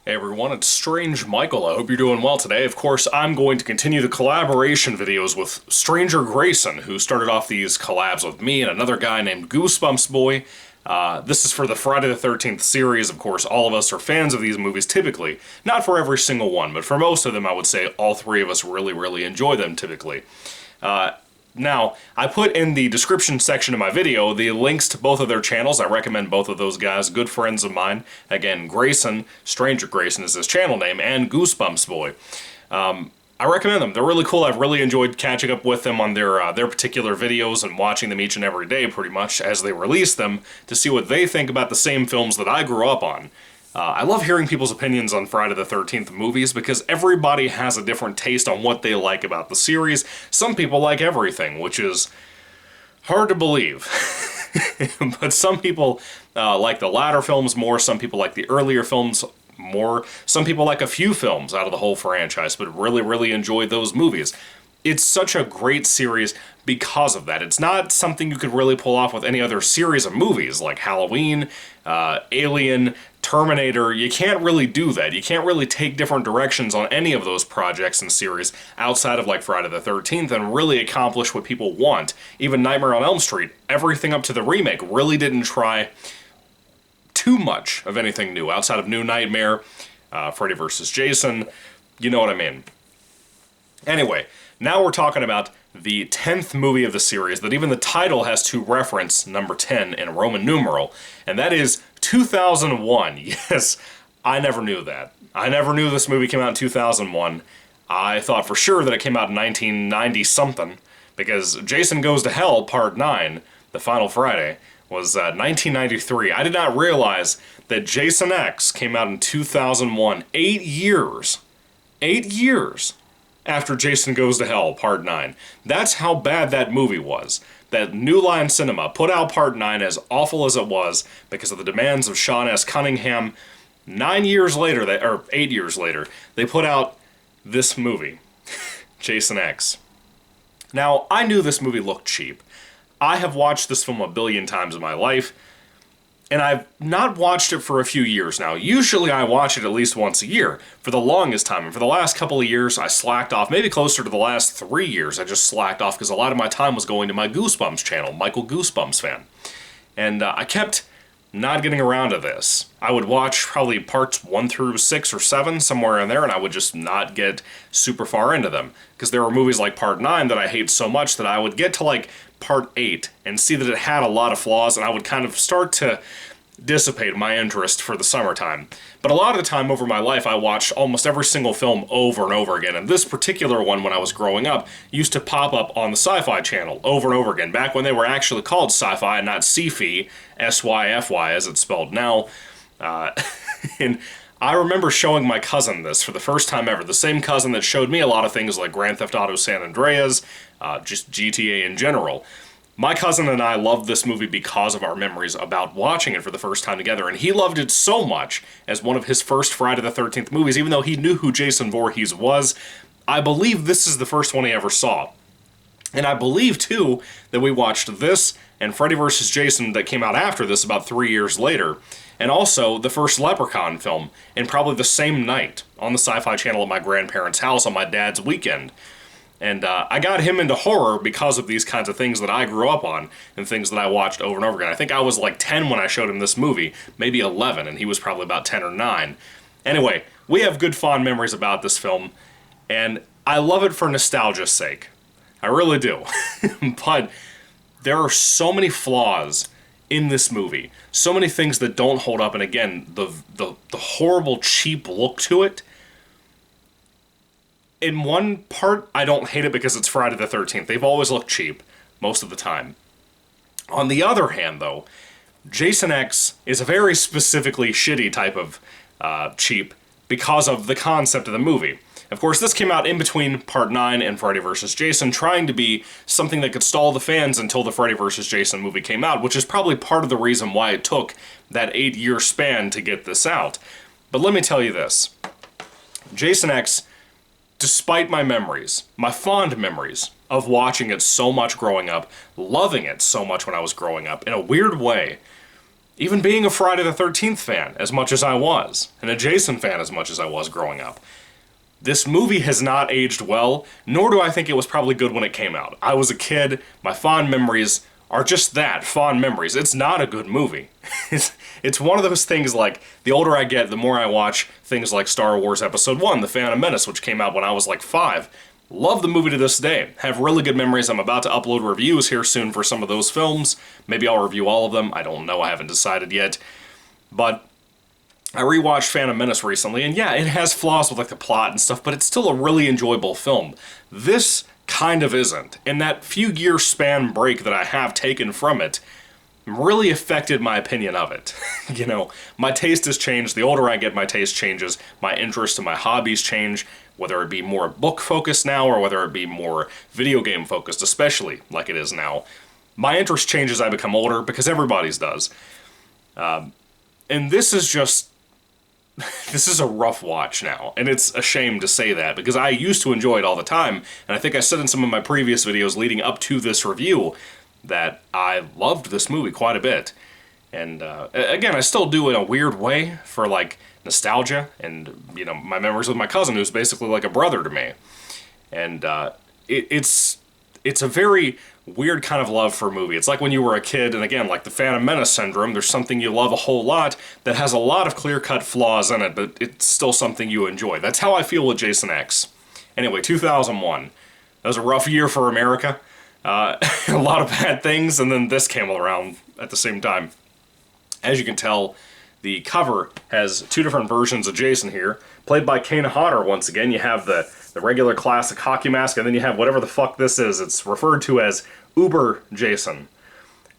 Hey everyone, it's Strange Michael. I hope you're doing well today. Of course, I'm going to continue the collaboration videos with Stranger Grayson, who started off these collabs with me and another guy named Goosebumps Boy. This is for the Friday the 13th series. Of course, all of us are fans of these movies typically. Not for every single one, but for most of them, I would say all three of us really enjoy them typically. Now, I put in the description section of my video the links to both of their channels. I recommend both of those guys, good friends of mine. Again, Grayson, Stranger Grayson is his channel name, and Goosebumps Boy. I recommend them. They're really cool. I've really enjoyed catching up with them on their particular videos and watching them each and every day, pretty much, as they release them, to see what they think about the same films that I grew up on. I love hearing people's opinions on Friday the 13th movies because everybody has a different taste on what they like about the series. Some people like everything, which is hard to believe. But some people like the latter films more, some people like the earlier films more, some people like a few films out of the whole franchise, but really enjoy those movies. It's such a great series because of that. It's not something you could really pull off with any other series of movies, like Halloween, Alien, Terminator. You can't really do that. You can't really take different directions on any of those projects and series outside of like Friday the 13th and really accomplish what people want. Even Nightmare on Elm Street, everything up to the remake, really didn't try too much of anything new outside of New Nightmare, Freddy vs. Jason, you know what I mean. Anyway, now we're talking about the 10th movie of the series that even the title has to reference number 10 in Roman numeral, and that is 2001. Yes, I never knew that. I never knew this movie came out in 2001. I thought for sure that it came out in 1990-something, because Jason Goes to Hell Part 9, The Final Friday, was 1993. I did not realize that Jason X came out in 2001, 8 years. 8 years after Jason Goes to Hell, Part 9. That's how bad that movie was. That New Line Cinema put out Part 9, as awful as it was, because of the demands of Sean S. Cunningham. 9 years later, or 8 years later, they put out this movie, Jason X. Now, I knew this movie looked cheap. I have watched this film a billion times in my life, and I've not watched it for a few years now. Usually I watch it at least once a year, for the longest time. And for the last couple of years, I slacked off. Maybe closer to the last 3 years, I just slacked off because a lot of my time was going to my Goosebumps channel, Michael Goosebumps fan. And I kept not getting around to this. I would watch probably parts 1 through 6 or 7, somewhere in there, and I would just not get super far into them. Because there were movies like Part 9 that I hate so much that I would get to like Part 8 and see that it had a lot of flaws, and I would kind of start to dissipate my interest for the summertime. But a lot of the time over my life, I watched almost every single film over and over again, and this particular one, when I was growing up, used to pop up on the Sci-Fi channel over and over again, back when they were actually called Sci-Fi and not Sci-Fi, S-Y-F-Y, as it's spelled now. And I remember showing my cousin this for the first time ever, the same cousin that showed me a lot of things like Grand Theft Auto San Andreas, just GTA in general. My cousin and I loved this movie because of our memories about watching it for the first time together, and he loved it so much as one of his first Friday the 13th movies, even though he knew who Jason Voorhees was. I believe this is the first one he ever saw. And I believe, too, that we watched this and Freddy vs. Jason that came out after this about 3 years later, and also the first Leprechaun film, in probably the same night, on the Sci-Fi channel at my grandparents' house on my dad's weekend. And I got him into horror because of these kinds of things that I grew up on and things that I watched over and over again. I think I was like 10 when I showed him this movie, maybe 11, and he was probably about 10 or 9. Anyway, we have good fond memories about this film, and I love it for nostalgia's sake. I really do. But there are so many flaws in this movie. So many things that don't hold up, and again, the horrible, cheap look to it. In one part, I don't hate it because it's Friday the 13th. They've always looked cheap, most of the time. On the other hand, though, Jason X is a very specifically shitty type of cheap because of the concept of the movie. Of course, this came out in between Part 9 and Freddy vs. Jason, trying to be something that could stall the fans until the Freddy vs. Jason movie came out, which is probably part of the reason why it took that 8-year span to get this out. But let me tell you this. Jason X, despite my memories, my fond memories of watching it so much growing up, loving it so much when I was growing up, in a weird way, Even being a Friday the 13th fan, as much as I was, and a Jason fan as much as I was growing up, this movie has not aged well, nor do I think it was probably good when it came out. I was a kid, my fond memories are just that, fond memories. It's not a good movie. It's one of those things like, the older I get, the more I watch things like Star Wars Episode 1, The Phantom Menace, which came out when I was like 5. Love the movie to this day. Have really good memories. I'm about to upload reviews here soon for some of those films. Maybe I'll review all of them. I don't know. I haven't decided yet. But I rewatched Phantom Menace recently, and yeah, it has flaws with like the plot and stuff, but it's still a really enjoyable film. This kind of isn't. And that few year span break that I have taken from it really affected my opinion of it. You know, my taste has changed. The older I get, my taste changes. My interests and my hobbies change, whether it be more book-focused now or whether it be more video game-focused, especially like it is now. My interest changes as I become older, because everybody's does. And this is just... this is a rough watch now, and it's a shame to say that, because I used to enjoy it all the time, and I think I said in some of my previous videos leading up to this review that I loved this movie quite a bit. And again, I still do in a weird way for like nostalgia and, you know, my memories with my cousin, who's basically like a brother to me. And it's a very weird kind of love for a movie. It's like when you were a kid, and again, like the Phantom Menace syndrome, there's something you love a whole lot that has a lot of clear-cut flaws in it, but it's still something you enjoy. That's how I feel with Jason X. Anyway, 2001. That was a rough year for America. A lot of bad things, and then this came around at the same time. As you can tell, the cover has two different versions of Jason here, played by Kane Hodder once again. You have the regular classic hockey mask, and then you have whatever the fuck this is. It's referred to as Uber Jason.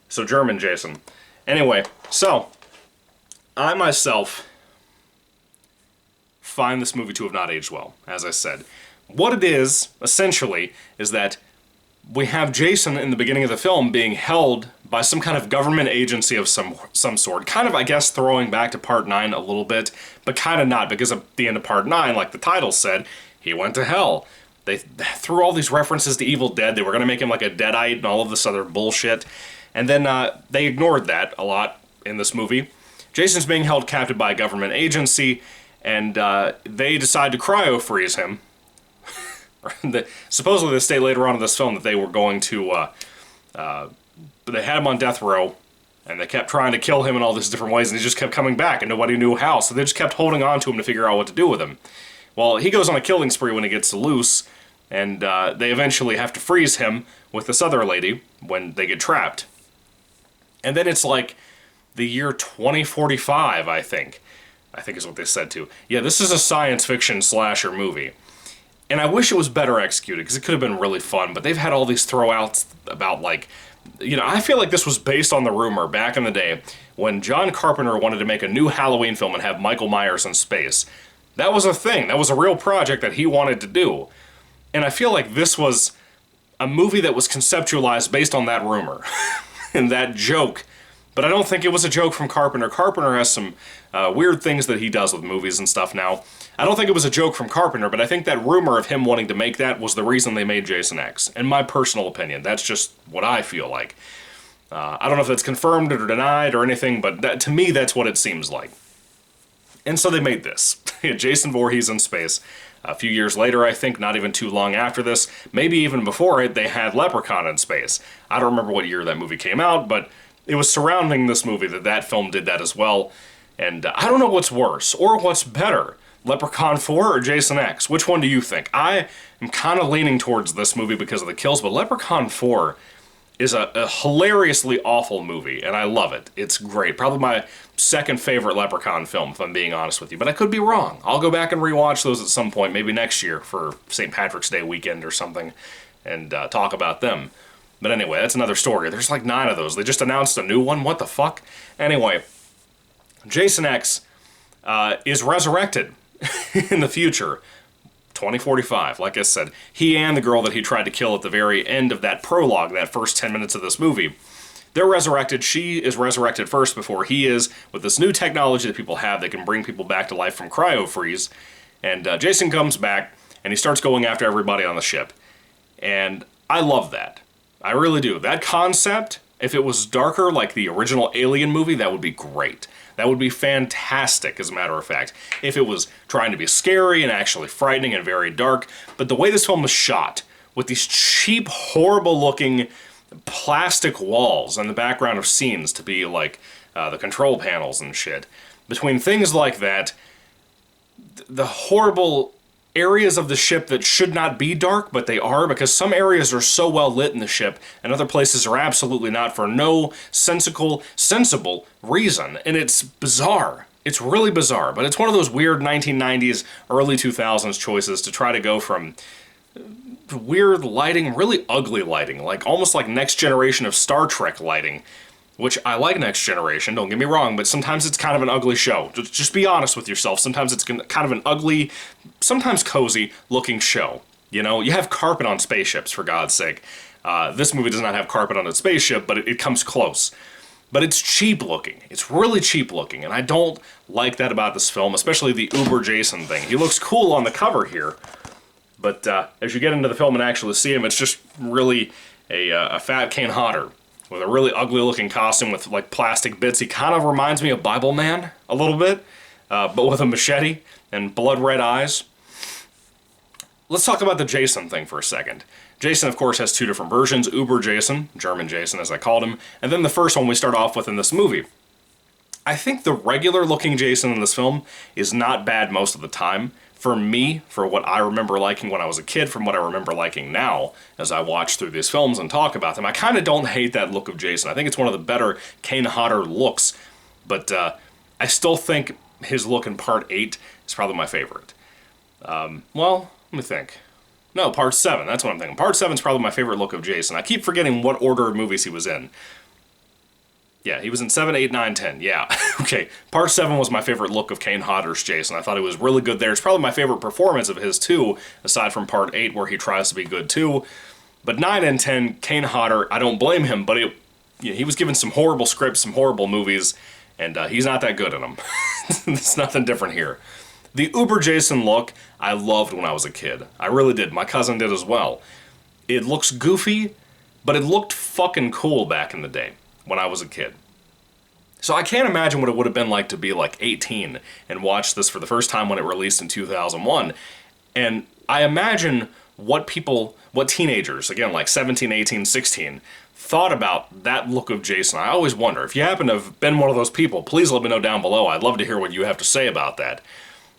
So German Jason. Anyway, so, I myself find this movie to have not aged well, as I said. What it is, essentially, is that we have Jason in the beginning of the film being held by some kind of government agency of some sort. Kind of, I guess, throwing back to Part 9 a little bit, but kind of not, because at the end of Part 9, like the title said, he went to hell. They threw all these references to Evil Dead. They were going to make him like a Deadite and all of this other bullshit. And then they ignored that a lot in this movie. Jason's being held captive by a government agency, and they decide to cryo-freeze him. Supposedly they state later on in this film that they were going to, they had him on death row, and they kept trying to kill him in all these different ways, and he just kept coming back, and nobody knew how, so they just kept holding on to him to figure out what to do with him. Well, he goes on a killing spree when he gets loose, and they eventually have to freeze him with this other lady when they get trapped. And then it's like the year 2045, I think is what they said too. Yeah, this is a science fiction slasher movie. And I wish it was better executed, because it could have been really fun, but they've had all these throwouts about, like, you know, I feel like this was based on the rumor back in the day when John Carpenter wanted to make a new Halloween film and have Michael Myers in space. That was a thing. That was a real project that he wanted to do. And I feel like this was a movie that was conceptualized based on that rumor and that joke. But I don't think it was a joke from Carpenter. Carpenter has some weird things that he does with movies and stuff now. I don't think it was a joke from Carpenter, but I think that rumor of him wanting to make that was the reason they made Jason X. In my personal opinion, that's just what I feel like. I don't know if that's confirmed or denied or anything, but to me, that's what it seems like. And so they made this. Jason Voorhees in space. A few years later, I think, not even too long after this, maybe even before it, they had Leprechaun in space. I don't remember what year that movie came out, but it was surrounding this movie that film did that as well. And I don't know what's worse or what's better. Leprechaun 4 or Jason X? Which one do you think? I am kind of leaning towards this movie because of the kills, but Leprechaun 4 is a hilariously awful movie, and I love it. It's great. Probably my second favorite Leprechaun film, if I'm being honest with you. But I could be wrong. I'll go back and rewatch those at some point, maybe next year for St. Patrick's Day weekend or something, and talk about them. But anyway, that's another story. There's like 9 of those. They just announced a new one. What the fuck? Anyway, Jason X is resurrected in the future, 2045, like I said. He and the girl that he tried to kill at the very end of that prologue, that first 10 minutes of this movie, they're resurrected. She is resurrected first before he is, with this new technology that people have that can bring people back to life from cryo-freeze. And Jason comes back, and he starts going after everybody on the ship. And I love that. I really do. That concept If it was darker like the original Alien movie, that would be great. That would be fantastic, as a matter of fact. If it was trying to be scary and actually frightening and very dark. But the way this film was shot, with these cheap, horrible-looking plastic walls in the background of scenes to be like the control panels and shit, between things like that, the horrible areas of the ship that should not be dark, but they are, because some areas are so well lit in the ship, and other places are absolutely not for no sensible reason. And it's bizarre. It's really bizarre, but it's one of those weird 1990s, early 2000s choices to try to go from weird lighting, really ugly lighting, like almost like Next Generation of Star Trek lighting, which I like Next Generation, don't get me wrong, but sometimes it's kind of an ugly show. Just be honest with yourself. Sometimes it's kind of an ugly, sometimes cozy looking show. You know, you have carpet on spaceships, for God's sake. This movie does not have carpet on its spaceship, but it comes close. But it's cheap looking. It's really cheap looking, and I don't like that about this film, especially the Uber Jason thing. He looks cool on the cover here, but as you get into the film and actually see him, it's just really a fat Kane Hodder with a really ugly-looking costume with, like, plastic bits. He kind of reminds me of Bible Man a little bit, but with a machete and blood-red eyes. Let's talk about the Jason thing for a second. Jason, of course, has two different versions. Uber Jason, German Jason as I called him, and then the first one we start off with in this movie. I think the regular-looking Jason in this film is not bad most of the time. For me, for what I remember liking when I was a kid, from what I remember liking now, as I watch through these films and talk about them, I kind of don't hate that look of Jason. I think it's one of the better Kane Hodder looks, but I still think his look in Part 8 is probably my favorite. Well, let me think. No, Part 7, that's what I'm thinking. Part 7 is probably my favorite look of Jason. I keep forgetting what order of movies he was in. Yeah, he was in 7, 8, 9, 10. Yeah, okay. Part 7 was my favorite look of Kane Hodder's Jason. I thought he was really good there. It's probably my favorite performance of his, too, aside from Part 8, where he tries to be good, too. But 9 and 10, Kane Hodder, I don't blame him, but he was given some horrible scripts, some horrible movies, and he's not that good in them. There's nothing different here. The Uber Jason look, I loved when I was a kid. I really did. My cousin did as well. It looks goofy, but it looked fucking cool back in the day, when I was a kid. So I can't imagine what it would have been like to be like 18 and watch this for the first time when it released in 2001. And I imagine what teenagers, again, like 17, 18, 16, thought about that look of Jason. I always wonder, if you happen to have been one of those people, please let me know down below. I'd love to hear what you have to say about that.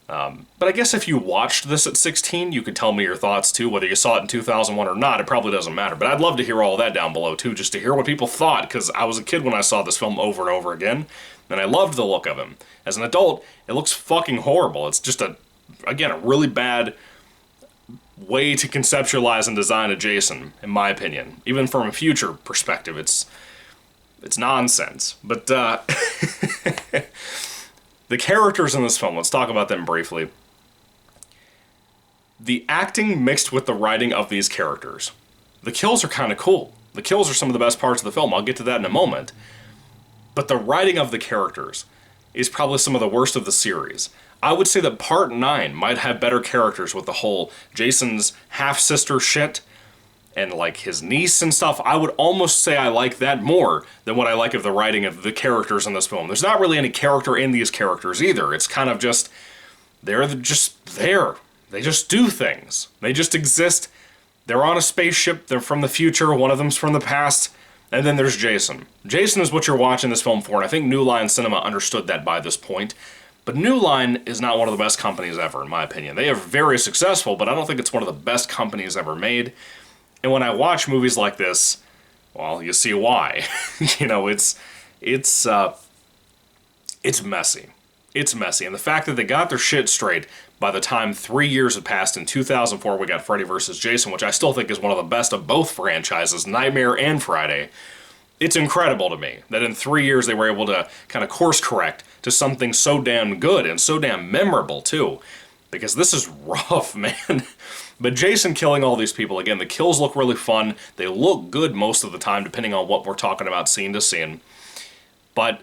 But I guess if you watched this at 16, you could tell me your thoughts too, whether you saw it in 2001 or not. It probably doesn't matter, but I'd love to hear all that down below too, just to hear what people thought, because I was a kid when I saw this film over and over again, and I loved the look of him. As an adult, it looks fucking horrible. It's just again, a really bad way to conceptualize and design a Jason, in my opinion. Even from a future perspective, it's nonsense. But, the characters in this film, let's talk about them briefly. The acting mixed with the writing of these characters. The kills are kind of cool. The kills are some of the best parts of the film. I'll get to that in a moment. But the writing of the characters is probably some of the worst of the series. I would say that Part 9 might have better characters with the whole Jason's half-sister shit and like his niece and stuff. I would almost say I like that more than what I like of the writing of the characters in this film. There's not really any character in these characters either. It's kind of just, they're just there. They just do things. They just exist. They're on a spaceship. They're from the future. One of them's from the past. And then there's Jason. Jason is what you're watching this film for, and I think New Line Cinema understood that by this point. But New Line is not one of the best companies ever, in my opinion. They are very successful, but I don't think it's one of the best companies ever made. And when I watch movies like this, well, you see why. You know, it's messy. It's messy. And the fact that they got their shit straight by the time 3 years had passed, in 2004 we got Freddy vs. Jason, which I still think is one of the best of both franchises, Nightmare and Friday. It's incredible to me that in 3 years they were able to kind of course correct to something so damn good and so damn memorable too. Because this is rough, man. But Jason killing all these people, again, the kills look really fun. They look good most of the time, depending on what we're talking about scene to scene. But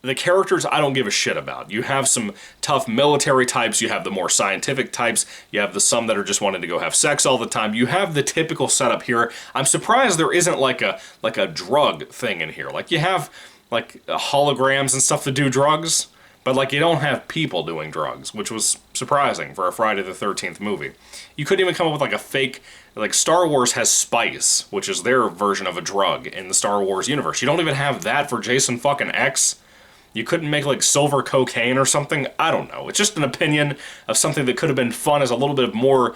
The characters, I don't give a shit about. You have some tough military types, you have the more scientific types, you have the some that are just wanting to go have sex all the time. You have the typical setup here. I'm surprised there isn't like a drug thing in here. Like, you have like holograms and stuff that do drugs, but like you don't have people doing drugs, which was surprising for a Friday the 13th movie. You couldn't even come up with like a fake, like Star Wars has spice, which is their version of a drug in the Star Wars universe. You don't even have that for Jason fucking X. You couldn't make like silver cocaine or something? I don't know. It's just an opinion of something that could have been fun as a little bit more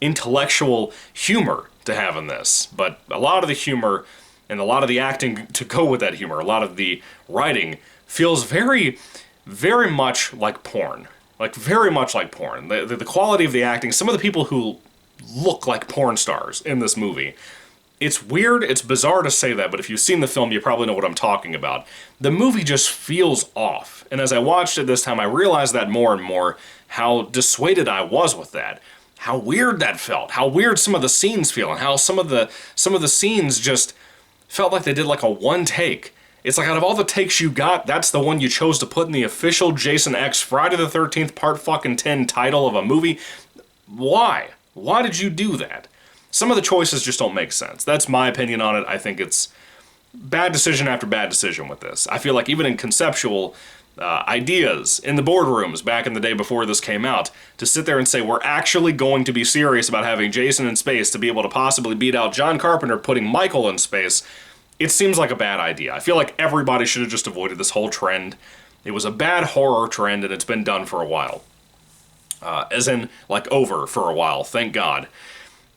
intellectual humor to have in this. But a lot of the humor and a lot of the acting to go with that humor, a lot of the writing feels very, very much like porn. Like, very much like porn. The quality of the acting, some of the people who look like porn stars in this movie. It's weird, it's bizarre to say that, but if you've seen the film, you probably know what I'm talking about. The movie just feels off, and as I watched it this time, I realized that more and more, how dissuaded I was with that. How weird that felt, how weird some of the scenes feel, and how some of the scenes just felt like they did like a one take. It's like, out of all the takes you got, that's the one you chose to put in the official Jason X Friday the 13th Part fucking 10 title of a movie. Why? Why did you do that? Some of the choices just don't make sense. That's my opinion on it. I think it's bad decision after bad decision with this. I feel like even in conceptual ideas in the boardrooms back in the day before this came out, to sit there and say we're actually going to be serious about having Jason in space to be able to possibly beat out John Carpenter putting Michael in space, it seems like a bad idea. I feel like everybody should have just avoided this whole trend. It was a bad horror trend and it's been done for a while. As in, like, over for a while, thank God.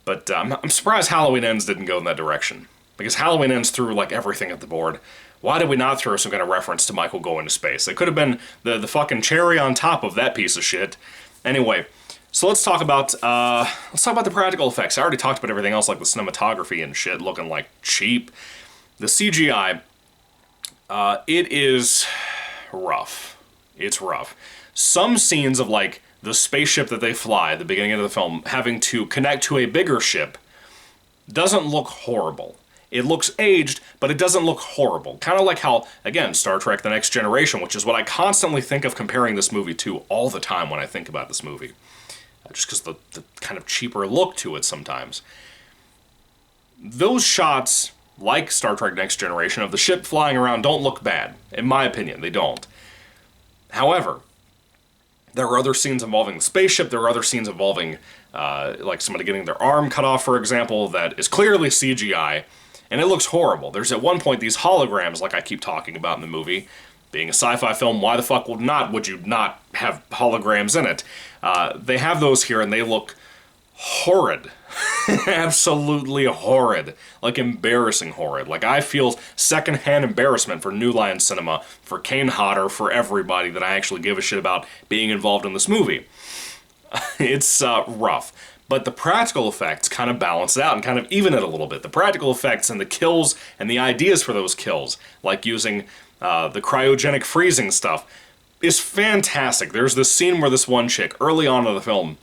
But I'm surprised Halloween Ends didn't go in that direction. Because Halloween Ends threw, like, everything at the board. Why did we not throw some kind of reference to Michael going to space? It could have been the fucking cherry on top of that piece of shit. Anyway, so let's talk about the practical effects. I already talked about everything else, like the cinematography and shit looking like cheap. The CGI, it is rough. It's rough. Some scenes of, like, the spaceship that they fly at the beginning of the film having to connect to a bigger ship doesn't look horrible. It looks aged, but it doesn't look horrible. Kind of like how, again, Star Trek The Next Generation, which is what I constantly think of comparing this movie to all the time when I think about this movie. Just because the kind of cheaper look to it sometimes. Those shots, like Star Trek Next Generation, of the ship flying around don't look bad. In my opinion, they don't. However, there are other scenes involving the spaceship, there are other scenes involving, like somebody getting their arm cut off, for example, that is clearly CGI, and it looks horrible. There's at one point these holograms, like I keep talking about in the movie. Being a sci-fi film, why the fuck would you not have holograms in it? They have those here, and they look horrid. Absolutely horrid. Like, embarrassing horrid. Like, I feel secondhand embarrassment for New Line Cinema, for Kane Hodder, for everybody that I actually give a shit about being involved in this movie. It's rough. But the practical effects kind of balance it out and kind of even it a little bit. The practical effects and the kills and the ideas for those kills, like using the cryogenic freezing stuff, is fantastic. There's this scene where this one chick, early on in the film,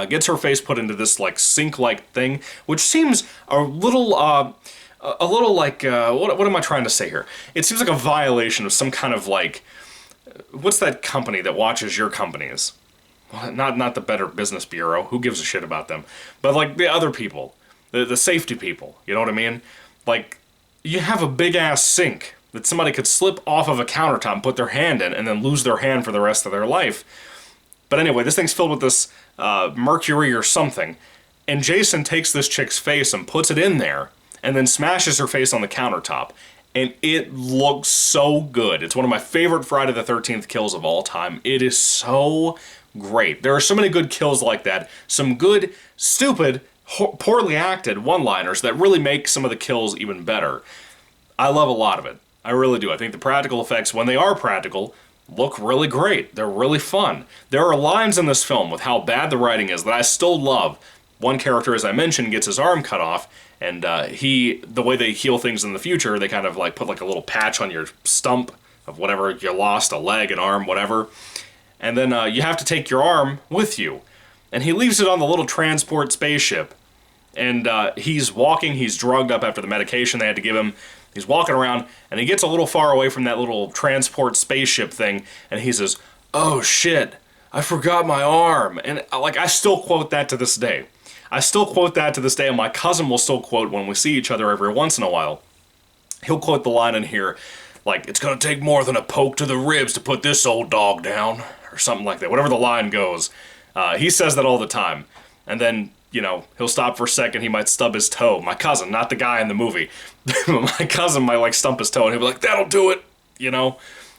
gets her face put into this, like, sink-like thing, which seems a little like, what am I trying to say here? It seems like a violation of some kind of, like, what's that company that watches your companies? Well, not the Better Business Bureau, who gives a shit about them? But, like, the other people, the safety people, you know what I mean? Like, you have a big-ass sink that somebody could slip off of a countertop and put their hand in and then lose their hand for the rest of their life. But anyway, this thing's filled with this mercury or something, and Jason takes this chick's face and puts it in there, and then smashes her face on the countertop, and it looks so good. It's one of my favorite Friday the 13th kills of all time. It is so great. There are so many good kills like that, some good, stupid, poorly acted one-liners that really make some of the kills even better. I love a lot of it. I really do. I think the practical effects, when they are practical, look really great. They're really fun. There are lines in this film with how bad the writing is that I still love. One character, as I mentioned, gets his arm cut off, and the way they heal things in the future, they kind of like put like a little patch on your stump of whatever you lost, a leg, an arm, whatever. And then you have to take your arm with you. And he leaves it on the little transport spaceship. And he's walking, he's drugged up after the medication they had to give him. He's walking around, and he gets a little far away from that little transport spaceship thing, and he says, "Oh shit, I forgot my arm." And like, I still quote that to this day. I still quote that to this day, and my cousin will still quote when we see each other every once in a while. He'll quote the line in here, like, "It's gonna take more than a poke to the ribs to put this old dog down," or something like that. Whatever the line goes. He says that all the time. And then, you know, he'll stop for a second, he might stub his toe. My cousin, not the guy in the movie. My cousin might, like, stump his toe, and he'll be like, "That'll do it," you know?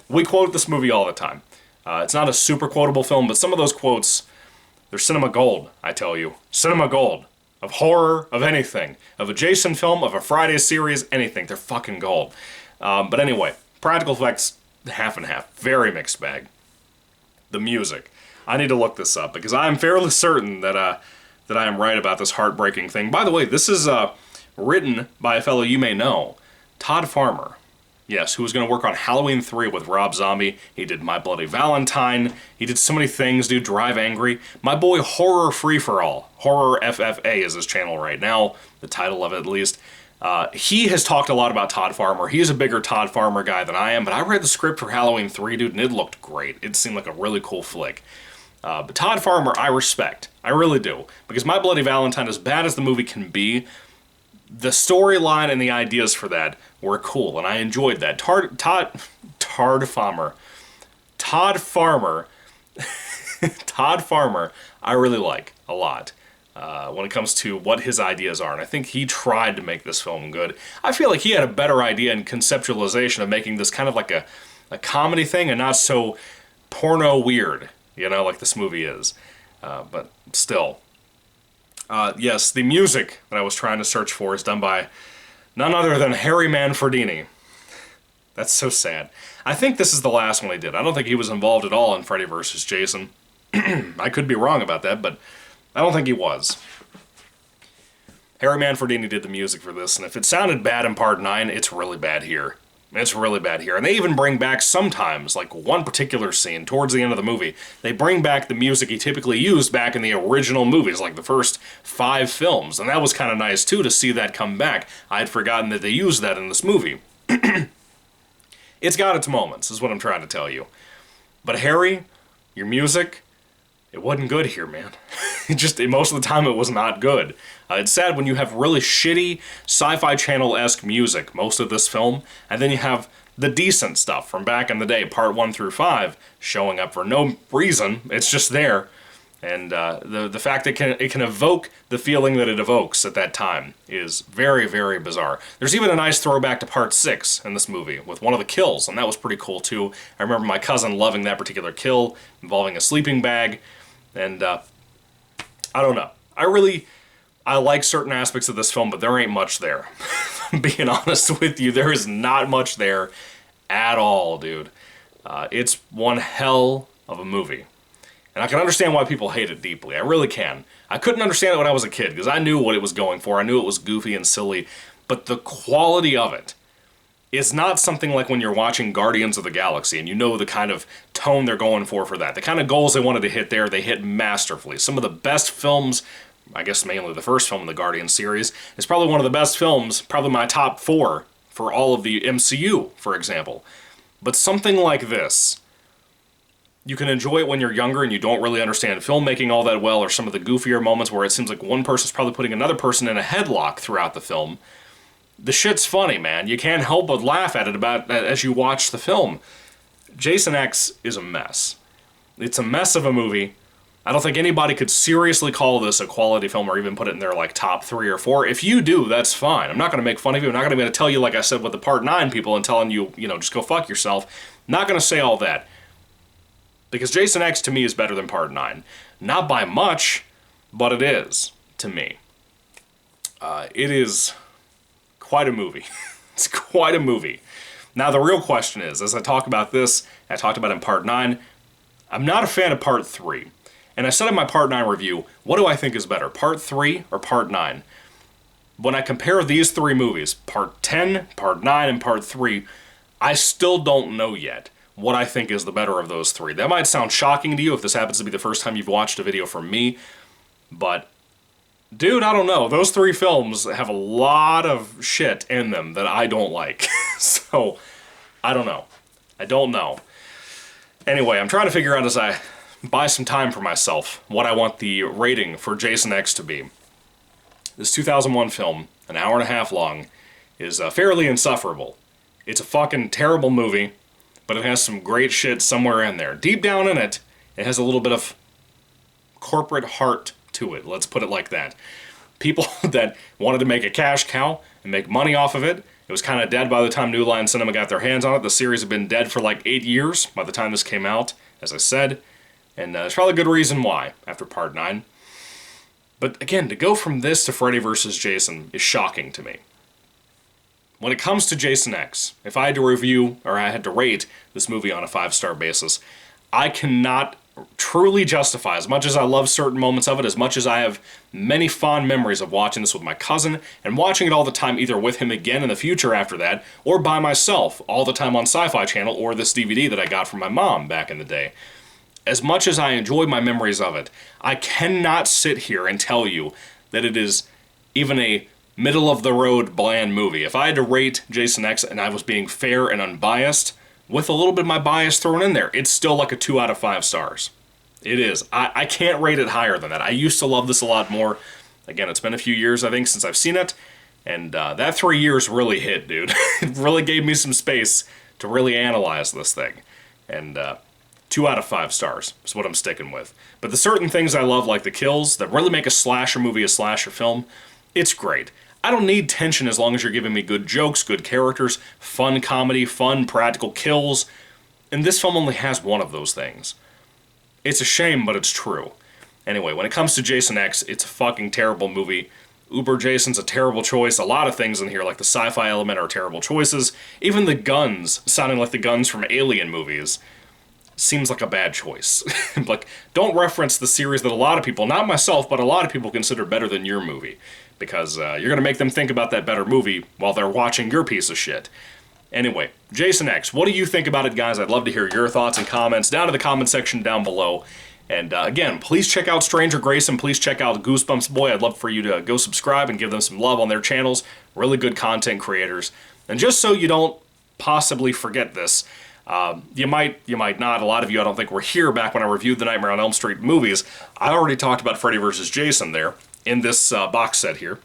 We quote this movie all the time. It's not a super quotable film, but some of those quotes, they're cinema gold, I tell you. Cinema gold. Of horror, of anything. Of a Jason film, of a Friday series, anything. They're fucking gold. But anyway, practical effects, half and half. Very mixed bag. The music. I need to look this up, because I am fairly certain that I am right about this heartbreaking thing. By the way, this is written by a fellow you may know, Todd Farmer. Yes, who was going to work on Halloween 3 with Rob Zombie. He did My Bloody Valentine. He did so many things, dude. Drive Angry. My boy Horror Free for All. Horror FFA is his channel right now. The title of it, at least. He has talked a lot about Todd Farmer. He is a bigger Todd Farmer guy than I am, but I read the script for Halloween 3, dude, and it looked great. It seemed like a really cool flick. But Todd Farmer, I respect. I really do. Because My Bloody Valentine, as bad as the movie can be, the storyline and the ideas for that were cool, and I enjoyed that. Todd Farmer, I really like a lot when it comes to what his ideas are, and I think he tried to make this film good. I feel like he had a better idea and conceptualization of making this kind of like a comedy thing and not so porno weird, you know, like this movie is. But still. Yes, the music that I was trying to search for is done by none other than Harry Manfredini. That's so sad. I think this is the last one he did. I don't think he was involved at all in Freddy vs. Jason. I could be wrong about that, but I don't think he was. Harry Manfredini did the music for this, and if it sounded bad in Part 9, it's really bad here. It's really bad here. And they even bring back sometimes, like one particular scene towards the end of the movie, they bring back the music he typically used back in the original movies, like the first 5 films. And that was kind of nice, too, to see that come back. I had forgotten that they used that in this movie. It's got its moments, is what I'm trying to tell you. But Harry, your music, it wasn't good here, man. Most of the time it was not good. It's sad when you have really shitty Sci-Fi Channel-esque music, most of this film, and then you have the decent stuff from back in the day, Part 1 through 5, showing up for no reason. It's just there. And the fact that it can evoke the feeling that it evokes at that time is very, very bizarre. There's even a nice throwback to Part 6 in this movie with one of the kills, and that was pretty cool too. I remember my cousin loving that particular kill involving a sleeping bag, and I don't know. I like certain aspects of this film, but there ain't much there. Being honest with you, there is not much there at all, dude. It's one hell of a movie. And I can understand why people hate it deeply. I really can. I couldn't understand it when I was a kid, because I knew what it was going for. I knew it was goofy and silly. But the quality of it is not something like when you're watching Guardians of the Galaxy, and you know the kind of tone they're going for that. The kind of goals they wanted to hit there, they hit masterfully. Some of the best films, I guess mainly the first film in the Guardians series, is probably one of the best films, probably my top 4 for all of the MCU, for example. But something like this, you can enjoy it when you're younger and you don't really understand filmmaking all that well, or some of the goofier moments where it seems like one person's probably putting another person in a headlock throughout the film. The shit's funny, man. You can't help but laugh at it as you watch the film. Jason X is a mess. It's a mess of a movie. I don't think anybody could seriously call this a quality film or even put it in their like top 3 or 4. If you do, that's fine. I'm not going to make fun of you. I'm not going to be able to tell you, like I said with the Part 9 people, and telling you, just go fuck yourself. Not going to say all that. Because Jason X, to me, is better than Part 9. Not by much, but it is, to me. It is quite a movie. It's quite a movie. Now, the real question is, as I talk about this, I talked about in Part 9, I'm not a fan of Part 3. And I said in my Part 9 review, what do I think is better, Part 3 or Part 9? When I compare these 3 movies, Part 10, Part 9, and Part 3, I still don't know yet what I think is the better of those 3. That might sound shocking to you if this happens to be the first time you've watched a video from me, but Dude, I don't know. Those three films have a lot of shit in them that I don't like. So, I don't know. I don't know. Anyway, I'm trying to figure out as I buy some time for myself what I want the rating for Jason X to be. This 2001 film, an hour and a half long, is fairly insufferable. It's a fucking terrible movie, but it has some great shit somewhere in there. Deep down in it, it has a little bit of corporate heart to it, let's put it like that. People that wanted to make a cash cow and make money off of it. It was kind of dead by the time New Line Cinema got their hands on it. The series had been dead for like 8 years by the time this came out, as I said. And there's probably a good reason why, after Part 9. But again, to go from this to Freddy vs. Jason is shocking to me. When it comes to Jason X, if I had to review, or I had to rate this movie on a 5-star basis, I cannot truly justify, as much as I love certain moments of it, as much as I have many fond memories of watching this with my cousin, and watching it all the time either with him again in the future after that, or by myself all the time on Sci-Fi Channel, or this DVD that I got from my mom back in the day. As much as I enjoy my memories of it, I cannot sit here and tell you that it is even a middle-of-the-road bland movie. If I had to rate Jason X and I was being fair and unbiased, with a little bit of my bias thrown in there, it's still like a 2 out of 5 stars. It is. I can't rate it higher than that. I used to love this a lot more. Again, it's been a few years, I think, since I've seen it, and that 3 years really hit, dude. It really gave me some space to really analyze this thing. And 2 out of 5 stars is what I'm sticking with. But the certain things I love, like the kills, that really make a slasher movie a slasher film, it's great. I don't need tension as long as you're giving me good jokes, good characters, fun comedy, fun practical kills. And this film only has one of those things. It's a shame, but it's true. Anyway, when it comes to Jason X, it's a fucking terrible movie. Uber Jason's a terrible choice. A lot of things in here, like the sci-fi element, are terrible choices. Even the guns, sounding like the guns from Alien movies, seems like a bad choice. Like, don't reference the series that a lot of people, not myself, but a lot of people consider better than your movie. Because you're going to make them think about that better movie while they're watching your piece of shit. Anyway, Jason X, what do you think about it, guys? I'd love to hear your thoughts and comments down in the comment section down below. And again, please check out Stranger Grayson. Please check out Goosebumps Boy. I'd love for you to go subscribe and give them some love on their channels. Really good content creators. And just so you don't possibly forget this, you might not. A lot of you, I don't think, were here back when I reviewed the Nightmare on Elm Street movies. I already talked about Freddy vs. Jason there in this box set here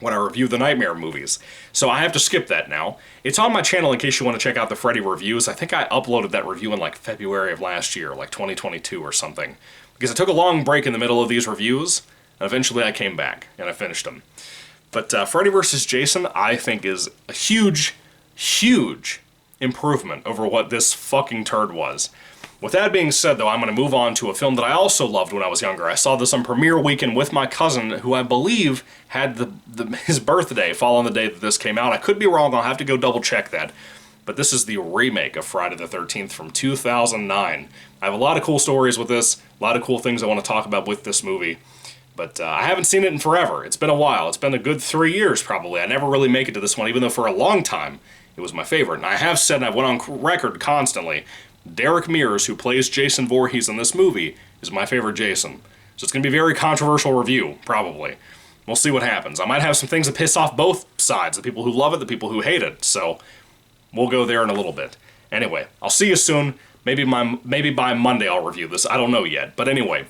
when I reviewed the Nightmare movies. So I have to skip that now. It's on my channel in case you want to check out the Freddy reviews. I think I uploaded that review in like February of last year, like 2022 or something. Because I took a long break in the middle of these reviews, and eventually I came back and I finished them. But Freddy vs. Jason, I think, is a huge, huge improvement over what this fucking turd was. With that being said, though, I'm going to move on to a film that I also loved when I was younger. I saw this on premiere weekend with my cousin, who I believe had his birthday fall on the day that this came out. I could be wrong. I'll have to go double check that. But this is the remake of Friday the 13th from 2009. I have a lot of cool stories with this, a lot of cool things I want to talk about with this movie. But I haven't seen it in forever. It's been a while. It's been a good 3 years, probably. I never really make it to this one, even though for a long time it was my favorite. And I have said, and I went on record constantly, Derek Mears, who plays Jason Voorhees in this movie, is my favorite Jason. So it's going to be a very controversial review, probably. We'll see what happens. I might have some things that piss off both sides, the people who love it, the people who hate it, so we'll go there in a little bit. Anyway, I'll see you soon. Maybe by Monday I'll review this. I don't know yet. But anyway,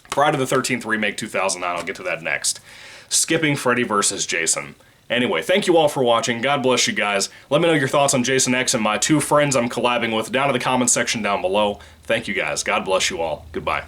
Friday the 13th Remake 2009, I'll get to that next. Skipping Freddy vs. Jason. Anyway, thank you all for watching. God bless you guys. Let me know your thoughts on Jason X and my 2 friends I'm collabing with down in the comment section down below. Thank you guys. God bless you all. Goodbye.